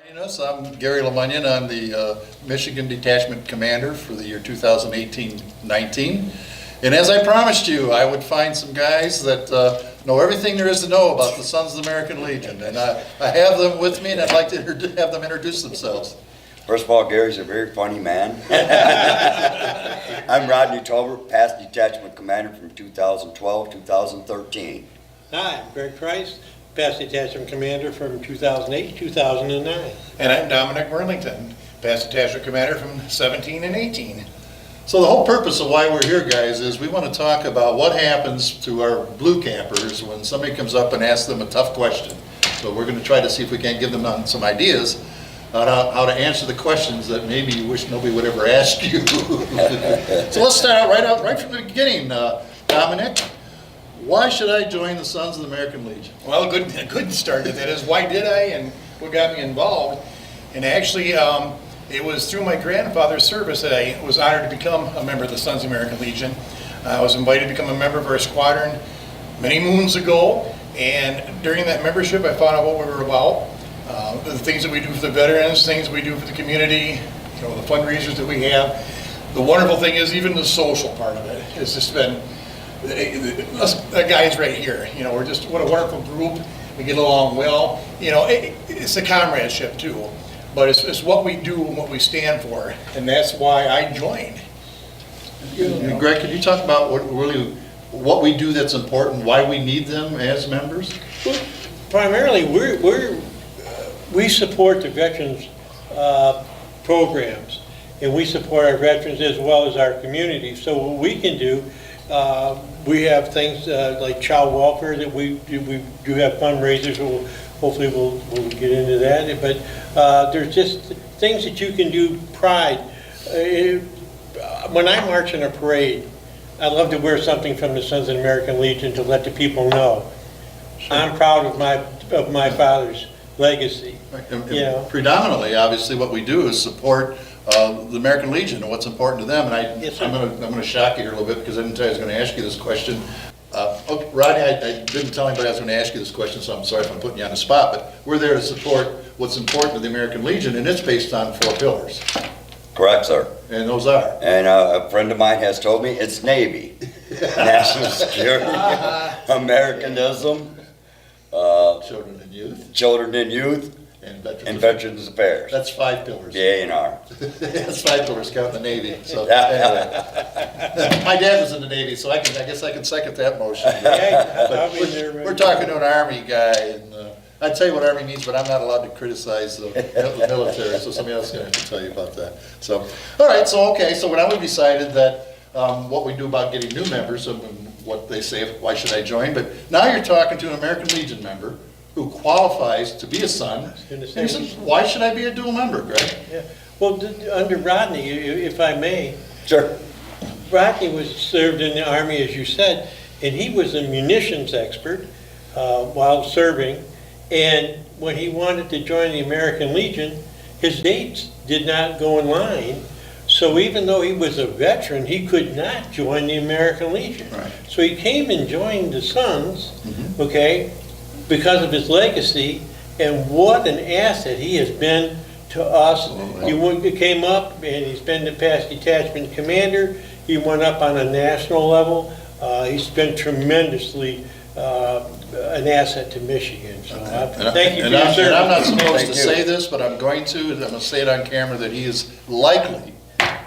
Joining us, I'm Gary Lemunion. I'm the Michigan Detachment Commander for the year 2018-19. And as I promised you, I would find some guys that know everything there is to know about the Sons of the American Legion. And I have them with me, and I'd like to have them introduce themselves. First of all, Gary's a very funny man. I'm Rodney Tolbert, past Detachment Commander from 2012-2013. Hi, I'm Greg Price, past Detachment Commander from 2008-2009. And I'm Dominic Burlington, past Detachment Commander from 17 and 18. So the whole purpose of why we're here, guys, is we want to talk about what happens to our blue campers when somebody comes up and asks them a tough question. So we're going to try to see if we can't give them some ideas on how to answer the questions that maybe you wish nobody would ever ask you. So let's start right from the beginning. Dominic, why should I join the Sons of the American Legion? Well, a good start to that is why did I and what got me involved. And actually, it was through my grandfather's service that I was honored to become a member of the Sons of the American Legion. I was invited to become a member of our squadron many moons ago, and during that membership I found out what we were about, the things that we do for the veterans, things we do for the community, the fundraisers that we have. The wonderful thing is even the social part of it has just been, us guys right here, we're just, what a wonderful group. We get along well. It's the comradeship too, but it's what we do and what we stand for, and that's why I joined. Greg, could you talk about what we do that's important, why we need them as members? Well, primarily, we support the veterans programs, and we support our veterans as well as our community. So what we can do, we have things like child welfare that we do have fundraisers. Hopefully we'll get into that. But there's just things that you can do. Pride. When I march in a parade, I love to wear something from the Sons of the American Legion to let the people know I'm proud of my father's legacy. And predominantly, obviously, what we do is support the American Legion and what's important to them. And I'm going to shock you here a little bit because I didn't tell you I was going to ask you this question. Rodney, I didn't tell anybody I was going to ask you this question, so I'm sorry if I'm putting you on the spot. But we're there to support what's important to the American Legion, and it's based on 4 pillars. Correct, sir. And those are? And a friend of mine has told me it's Navy, national security, Americanism, Children and youth. children and youth, And Veterans Affairs. That's 5 pillars. The A&R. That's 5 pillars, counting the Navy. So anyway, my dad was in the Navy, so I guess I can second that motion. But we're talking to an Army guy, and I'd tell you what Army means, but I'm not allowed to criticize the military, so somebody else is going to have to tell you about that. So, all right, so now we've decided that what we do about getting new members, and what they say, why should I join? But now you're talking to an American Legion member who qualifies to be a son. And he says, why should I be a dual member, Greg? Yeah. Well, under Rodney, if I may. Sure. Rodney served in the Army, as you said, and he was a munitions expert while serving. And when he wanted to join the American Legion, his dates did not go in line. So even though he was a veteran, he could not join the American Legion. Right. So he came and joined the Sons, okay, because of his legacy, and what an asset he has been to us. He came up and he's been the past Detachment Commander. He went up on a national level. He's been tremendously an asset to Michigan. So thank you for your service. And I'm not supposed to say this, but I'm going to say it on camera that he is likely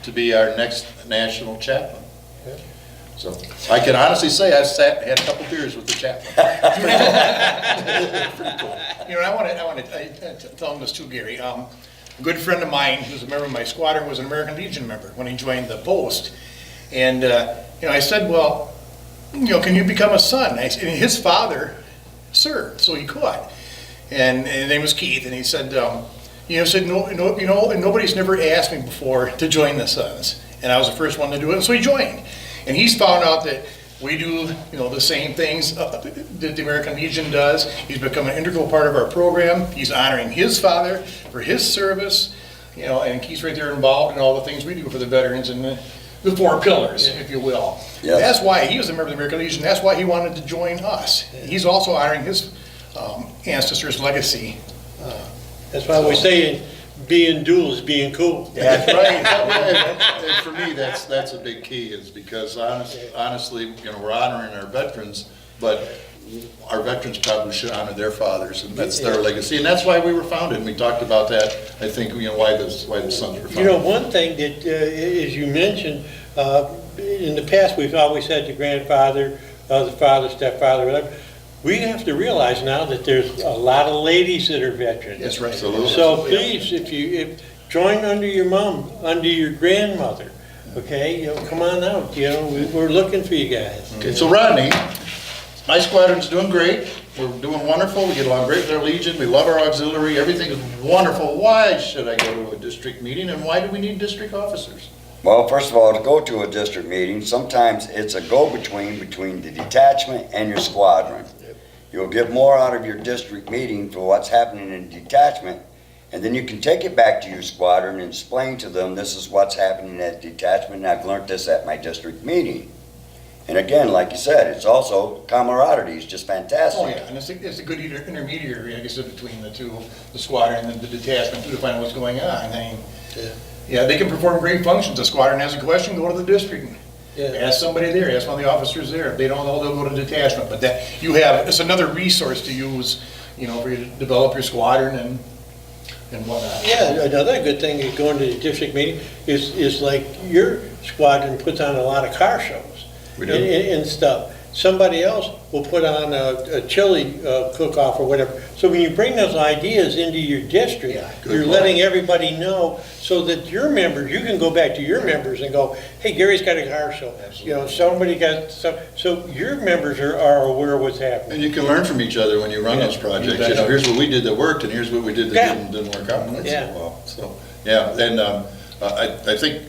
to be our next national chaplain. So I can honestly say I've had a couple beers with the chaplain. Pretty cool. I want to tell him this too, Gary. A good friend of mine who's a member of my squadron was an American Legion member when he joined the post. And I said, well, can you become a son? And his father served, so he could. And his name was Keith, and he said, and nobody's never asked me before to join the Sons, and I was the first one to do it, so he joined. And he's found out that we do, the same things that the American Legion does. He's become an integral part of our program. He's honoring his father for his service, and he's right there involved in all the things we do for the veterans and the 4 pillars, if you will. Yes. That's why he was a member of the American Legion. That's why he wanted to join us. He's also honoring his ancestors' legacy That's why we say being dual is being cool. That's right. And for me, that's a big key, is because honestly, we're honoring our veterans, but our veterans probably should honor their fathers, and that's their legacy. And that's why we were founded, and we talked about that, I think, why the Sons were founded. One thing that, as you mentioned, in the past, we've always had the grandfather, the father, stepfather, whatever. We have to realize now that there's a lot of ladies that are veterans. That's right. Absolutely. So please, if join under your mom, under your grandmother, okay? Come on out, we're looking for you guys. Okay, so Rodney, my squadron's doing great. We're doing wonderful. We get along great with our Legion. We love our auxiliary. Everything is wonderful. Why should I go to a district meeting, and why do we need district officers? Well, first of all, to go to a district meeting, sometimes it's a go-between the detachment and your squadron. You'll get more out of your district meeting for what's happening in detachment, and then you can take it back to your squadron and explain to them, this is what's happening at detachment, and I've learned this at my district meeting. And again, like you said, it's also camaraderie. It's just fantastic. Oh, yeah, and it's a good intermediary, I guess, between the two, the squadron and the detachment, too, to find out what's going on. I mean, yeah, they can perform great functions. The squadron has a question, go to the district. Ask somebody there, ask one of the officers there. If they don't know, they'll go to detachment. But that it's another resource to use, for you to develop your squadron and whatnot. Yeah, another good thing is going to the district meeting is like your squadron puts on a lot of car shows. We do. And stuff. Somebody else will put on a chili cook-off or whatever. So when you bring those ideas into your district, you're letting everybody know, so that your members, you can go back to your members and go, hey, Gary's got a car show. Absolutely. Somebody got some. So your members are aware of what's happening. And you can learn from each other when you run those projects. Here's what we did that worked, and here's what we did that didn't work out quite so well. So, and I think,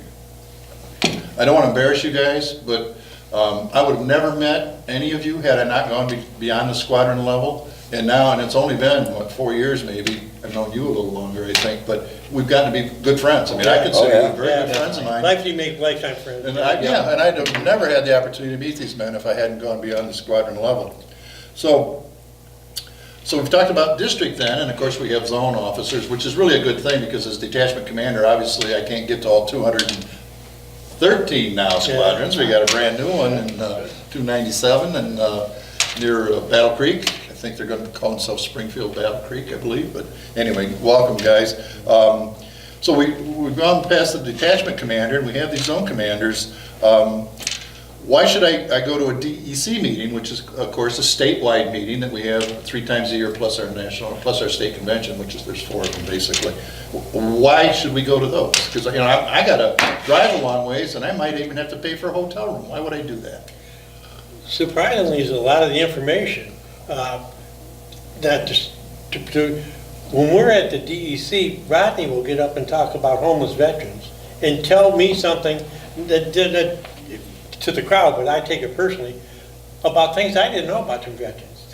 I don't want to embarrass you guys, but I would have never met any of you had I not gone beyond the squadron level. And now, and it's only been, 4 years maybe, I've known you a little longer, I think, but we've gotten to be good friends. I mean, I consider you very good friends of mine. You make lifetime friends. And I'd have never had the opportunity to meet these men if I hadn't gone beyond the squadron level. So we've talked about district then, and of course we have zone officers, which is really a good thing, because as detachment commander, obviously I can't get to all 213 now squadrons. We got a brand new one in 297 and near Battle Creek. I think they're going to call themselves Springfield Battle Creek, I believe. But anyway, welcome, guys. So we've gone past the detachment commander, and we have these zone commanders. Why should I go to a DEC meeting, which is, of course, a statewide meeting that we have 3 times a year, plus our state convention, which is, there's 4 of them basically. Why should we go to those? Because I got to drive a long ways, and I might even have to pay for a hotel room. Why would I do that? Surprisingly, is a lot of the information when we're at the DEC, Rodney will get up and talk about homeless veterans and tell me something that to the crowd, but I take it personally, about things I didn't know about the veterans,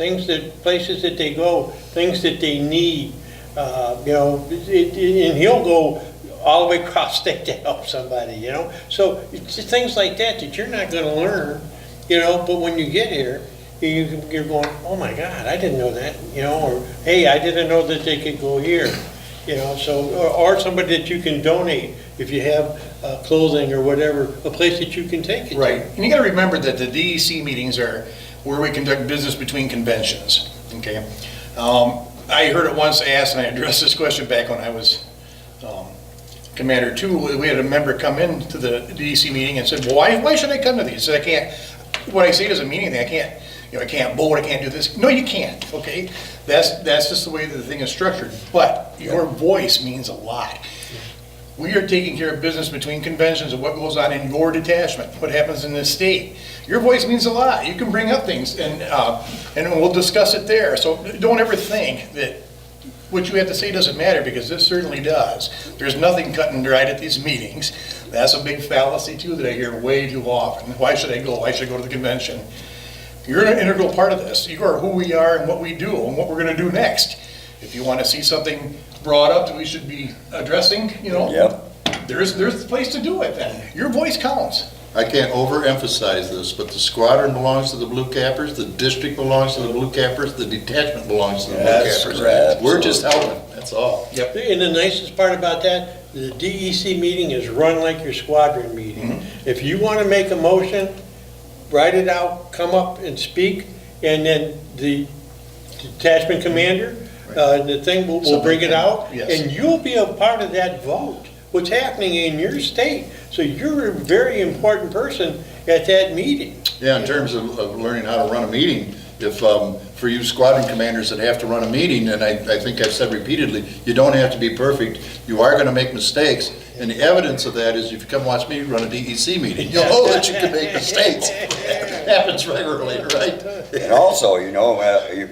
places that they go, things that they need, and he'll go all the way across state to help somebody, So it's just things like that you're not going to learn, but when you get here, you're going, oh my God, I didn't know that, or hey, I didn't know that they could go here, or somebody that you can donate if you have clothing or whatever, a place that you can take it. Right, and you got to remember that the DEC meetings are where we conduct business between conventions. Okay, I heard it once asked, and I addressed this question back when I was Commander 2. We had a member come into the DEC meeting and said, "Well, why should I come to these?" I said, "I can't. What I say doesn't mean anything. I can't." I can't vote, I can't do this. No, you can't, okay? That's just the way that the thing is structured. But your voice means a lot. We are taking care of business between conventions of what goes on in your detachment, what happens in this state. Your voice means a lot. You can bring up things, and we'll discuss it there. So don't ever think that what you have to say doesn't matter, because this certainly does. There's nothing cut and dried at these meetings. That's a big fallacy, too, that I hear way too often. Why should I go? Why should I go to the convention? You're an integral part of this. You are who we are and what we do and what we're going to do next. If you want to see something brought up that we should be addressing, there's a place to do it then. Your voice counts. I can't overemphasize this, but the squadron belongs to the Blue Cappers, the district belongs to the Blue Cappers, the detachment belongs to the Blue That's Cappers. correct. We're just helping, that's all. Yep. And the nicest part about that, the DEC meeting is run like your squadron meeting. If you want to make a motion, write it out, come up and speak, and then the detachment commander, the thing will bring it out, Yes. and you'll be a part of that vote, what's happening in your state. So you're a very important person at that meeting. Yeah, in terms of learning how to run a meeting, if, for you squadron commanders that have to run a meeting, and I think I've said repeatedly, you don't have to be perfect, you are gonna make mistakes, and the evidence of that is if you come watch me run a DEC meeting, you'll know that you can make mistakes. It happens regularly, right? And also, you know,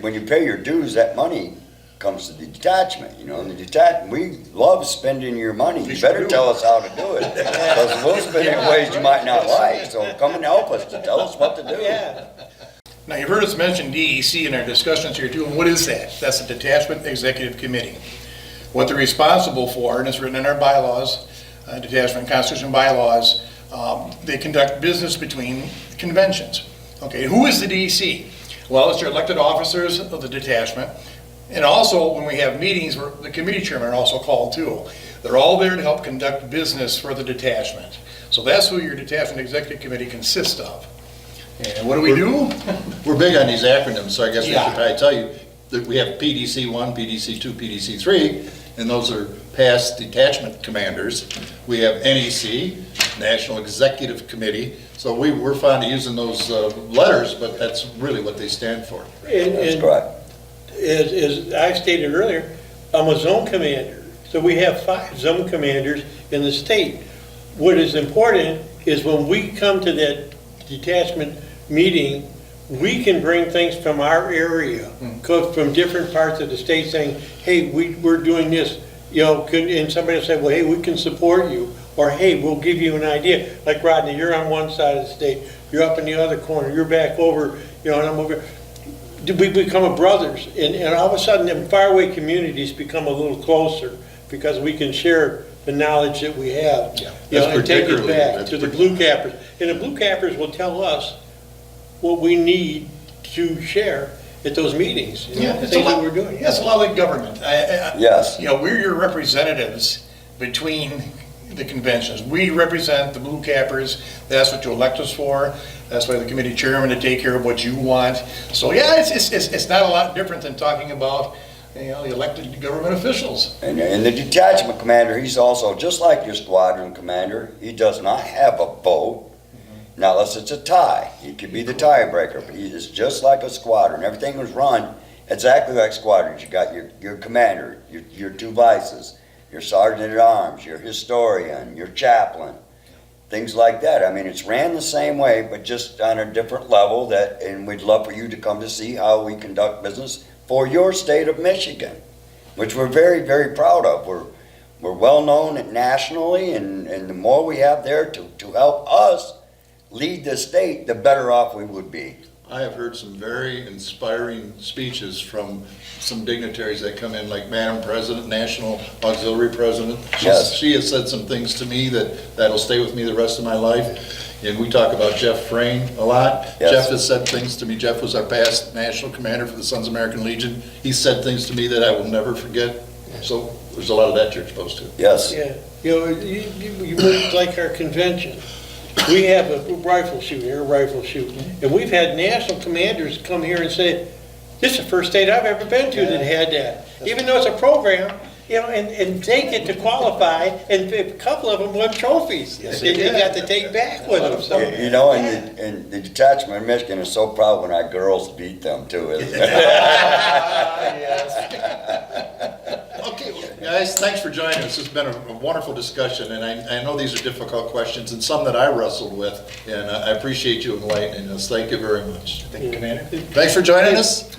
when you pay your dues, that money comes to the detachment, you know, and the detachment, we love spending your money. You better tell us how to do it, because we'll spend it in ways you might not like, so come and help us to tell us what to do. Yeah. Now, you've heard us mention DEC in our discussions here too, and what is that? That's the Detachment Executive Committee. What they're responsible for, and it's written in our bylaws, Detachment Constitution bylaws, they conduct business between conventions. Okay, who is the DEC? Well, it's your elected officers of the detachment, and also when we have meetings, the committee chairmen are also called too. They're all there to help conduct business for the detachment. So that's who your Detachment Executive Committee consists of. And what do we do? We're big on these acronyms, so I guess we Yeah. should probably tell you that we have PDC-1, PDC-2, PDC-3, and those are past detachment commanders. We have NEC, National Executive Committee, so we're fond of using those letters, but that's really what they stand for. That's And correct. as I stated earlier, I'm a zone commander. So we have 5 zone commanders in the state. What is important is when we come to that detachment meeting, we can bring things from our area, from different parts of the state saying, hey, we're doing this, you know, and somebody will say, well, hey, we can support you, or hey, we'll give you an idea. Like Rodney, you're on one side of the state, you're up in the other corner, you're back over, you know, and I'm over. We become a brothers, and all of a sudden, them faraway communities become a little closer because we can share the knowledge that we have, Yeah. you know, That's and take it particularly- back that's to the Blue Cappers. And the Blue Cappers will tell us what we need to share at those meetings, you know, Yeah, it's a things that lot, we're doing. yeah, it's a lot like government. Yes. You know, we're your representatives between the conventions. We represent the Blue Cappers. That's what you elect us for. That's why the committee chairman to take care of what you want. So yeah, it's not a lot different than talking about, you know, the elected government officials. And the detachment commander, he's also, just like your squadron commander, he does not have a vote. Now, unless it's a tie, he could be the tiebreaker, but he is just like a squadron. Everything was run exactly like squadrons. You got your commander, your 2 vices, your sergeant at arms, your historian, your chaplain, things like that. I mean, it's ran the same way, but just on a different level. And we'd love for you to come to see how we conduct business for your state of Michigan, which we're very, very proud of. We're well known nationally, and the more we have there to help us lead the state, the better off we would be. I have heard some very inspiring speeches from some dignitaries that come in, like Madam President, National Auxiliary President. Yes. She has said some things to me that'll stay with me the rest of my life. And we talk about Jeff Frayne a lot. Yes. Jeff has said things to me. Jeff was our past national commander for the Sons of American Legion. He said things to me that I will never forget. So there's a lot of that you're exposed to. Yes. Yeah, you know, you look like our convention. We have a rifle shoot here, a rifle shoot, and we've had national commanders come here and say, this is the first state I've ever been to that had that. Even though it's a program, you know, and they get to qualify, and a couple of them won trophies that they got to take back with them, so. You know, and the detachment of Michigan is so proud when our girls beat them too, isn't it? Okay, well, guys, thanks for joining us. It's been a wonderful discussion, and I know these are difficult questions and some that I wrestled with, and I appreciate you enlightening us. Thank you very much. Thank you, Commander. Thanks for joining us.